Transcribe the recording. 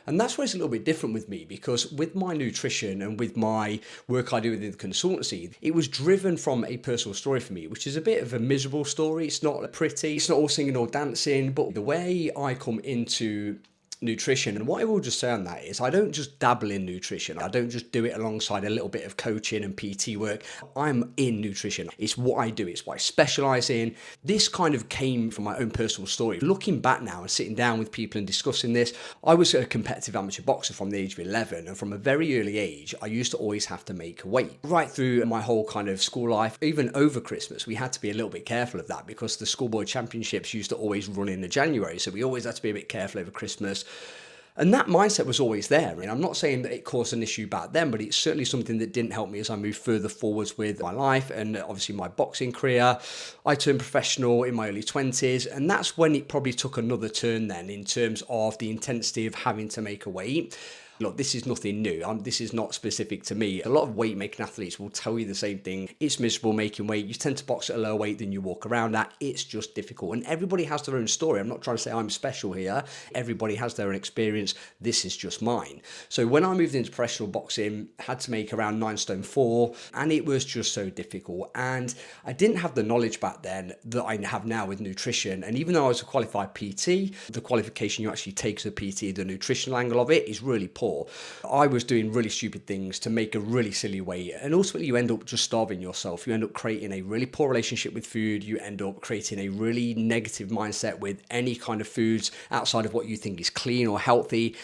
And that's where it's a little bit different with me, because with my nutrition and with my work I do within the consultancy, it was driven from a personal story for me, which is a bit of a miserable story. It's not pretty, it's not all singing or dancing, but the way I come into nutrition, and what I will just say on that is I don't just dabble in nutrition. I don't just do it alongside a little bit of coaching and PT work. I'm in nutrition. It's what I do. It's what I specialize in. This kind of came from my own personal story. Looking back now and sitting down with people and discussing this, I was a competitive amateur boxer from the age of 11, and from a very early age I used to always have to make weight. Right through my whole kind of school life, even over Christmas, we had to be a little bit careful of that because the schoolboy championships used to always run in the January, so we always had to be a bit careful over Christmas. And that mindset was always there. I mean, I'm not saying that it caused an issue back then, but it's certainly something that didn't help me as I moved further forwards with my life and obviously my boxing career. I turned professional in my early 20s, and that's when it probably took another turn then in terms of the intensity of having to make a weight. Look, this is nothing new. This is not specific to me. A lot of weight making athletes will tell you the same thing. It's miserable making weight. You tend to box at a lower weight than you walk around at. It's just difficult. And everybody has their own story. I'm not trying to say I'm special here. Everybody has their own experience. This is just mine. So when I moved into professional boxing, I had to make around 9 stone 4, and it was just so difficult. And I didn't have the knowledge back then that I have now with nutrition. And even though I was a qualified PT, the qualification you actually take as a PT, the nutritional angle of it is really poor. I was doing really stupid things to make a really silly weight, and ultimately you end up just starving yourself. You end up creating a really poor relationship with food. You end up creating a really negative mindset with any kind of foods outside of what you think is clean or healthy,